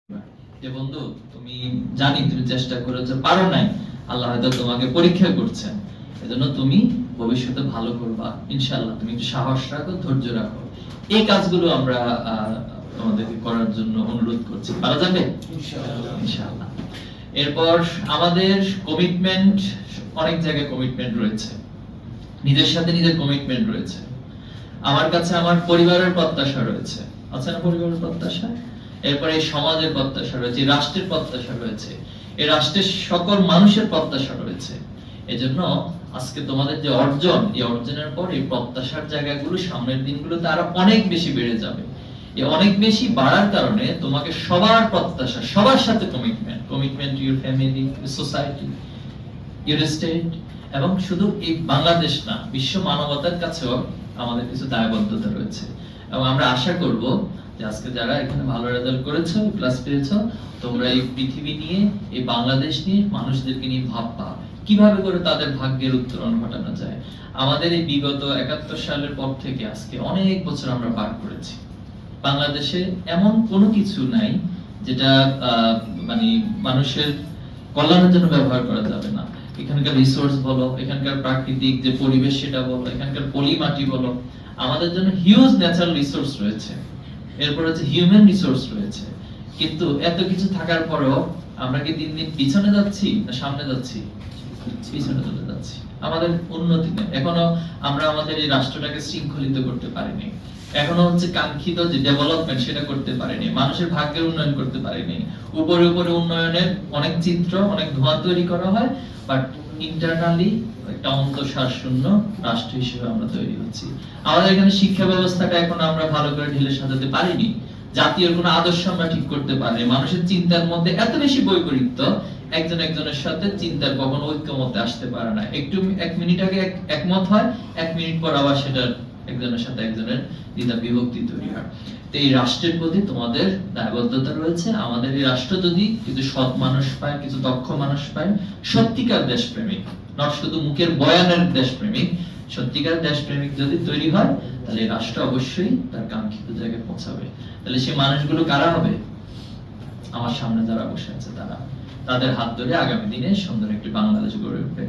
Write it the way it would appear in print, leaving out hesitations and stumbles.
যে বন্ধু, তুমি জানি তুমি চেষ্টা করেছো, পারো নাই, আল্লাহ হয়তো তোমাকে পরীক্ষা করছেন, এজন্য তুমি ভবিষ্যতে ভালো করবা ইনশাআল্লাহ। তুমি একটু সাহস রাখো, ধৈর্য রাখো। এই কাজগুলো আমরা তোমাদেরকে করার জন্য অনুরোধ করছি। পারা যাবে ইনশাআল্লাহ ইনশাআল্লাহ। এরপর আমাদের কমিটমেন্ট, অনেক জায়গায় কমিটমেন্ট রয়েছে, নিজের সাথে নিজের কমিটমেন্ট রয়েছে। আমার কাছে আমার পরিবারের প্রত্যাশা রয়েছে, আছে না পরিবারের প্রত্যাশা? এরপরে এই সমাজের প্রত্যাশা রয়েছে, রাষ্ট্রের প্রত্যাশা রয়েছে, এই রাষ্ট্রের সকল মানুষের প্রত্যাশা রয়েছে। এজন্য আজকে তোমাদের যে অর্জন, এই অর্জনের পর এই প্রত্যাশার জায়গাগুলো সামনের দিনগুলোতে আরো অনেক বেশি বেড়ে যাবে। এই অনেক বেশি বাড়ার কারণে তোমাকে সবার প্রত্যাশা, সবার সাথে commitment, commitment to your family, society, your state, এবং শুধু এই বাংলাদেশ না, বিশ্ব মানবতার কাছেও আমাদের কিছু দায়বদ্ধতা রয়েছে। এবং আমরা আশা করব যে আজকে যারা এখানে ভালো রেজাল্ট করেছো, প্লাস পেয়েছো, তোমরা এই পৃথিবী নিয়ে, এই বাংলাদেশ নিয়ে, মানুষদেরকে নিয়ে ভাববা কিভাবে করে তাদের ভাগ্যের উত্তরণ ঘটানো যায়। আমাদের এই বিগত 71 সালের পর থেকে আজকে অনেক বছর আমরা পার করেছি। বাংলাদেশে এমন কোনো কিছু নাই যেটা মানে মানুষের কল্যাণের জন্য ব্যবহার করা যাবে না। এখানকার রিসোর্স বলো, এখানকার প্রাকৃতিক যে পরিবেশ সেটা বলো, এখানকার পলি মাটি বলো, আমাদের জন্য হিউজ ন্যাচারাল রিসোর্স রয়েছে। এরপর হচ্ছে হিউম্যান রিসোর্স রয়েছে। কিন্তু এত কিছু থাকার পরেও আমরা কি দিন দিন পিছনে যাচ্ছি না সামনে যাচ্ছি? পিছনে চলে যাচ্ছি। আমাদের উন্নতি নেই। এখনো আমরা আমাদের এই রাষ্ট্রটাকে শৃঙ্খলিত করতে পারিনি। এখনো হচ্ছে কাঙ্ক্ষিত যে ডেভেলপমেন্ট সেটা করতে পারিনি। মানুষের ভাগ্যের উন্নয়ন করতে পারিনি। উপরে উপরে উন্নয়নের অনেক চিত্র, অনেক ধোঁয়া তৈরি করা হয়, বাট ইন্টারনালি একটা অন্তঃসার শূন্য রাষ্ট্র হিসেবে আমরা তৈরি হচ্ছি। আমাদের এখানে শিক্ষা ব্যবস্থাটা এখন আমরা ভালো করে ঢেলে সাজাতে পারিনি। জাতীয় কোনো আদর্শ আমরা ঠিক করতে পারিনি। মানুষের চিন্তার মধ্যে এত বেশি বৈপরীত্য, একজন একজনের সাথে চিন্তার কখনো ঐক্যমতে আসতে পারে না। একটু এক মিনিট আগে একমত হয়, এক মিনিট পর আবার সেটা একজনের সাথে একজনের দ্বিধা বিভক্তি তৈরি হয়। তো এই রাষ্ট্রের প্রতি তোমাদের দায়বদ্ধতা রয়েছে। আমাদের এই রাষ্ট্র যদি কিছু সৎ মানুষ পায়, কিছু দক্ষ মানুষ পায়, সত্যিকার দেশপ্রেমিক, নট শুধু মুখের বয়ানের দেশপ্রেমিক, সত্যিকার দেশপ্রেমিক যদি তৈরি হয়, তাহলে এই রাষ্ট্র অবশ্যই তার কাঙ্ক্ষিত জায়গায় পৌঁছাবে। তাহলে সেই মানুষগুলো কারা হবে? আমার সামনে যারা বসে আছে তারা। তাদের হাত ধরে আগামী দিনে সুন্দর একটি বাংলাদেশ গড়ে উঠবে।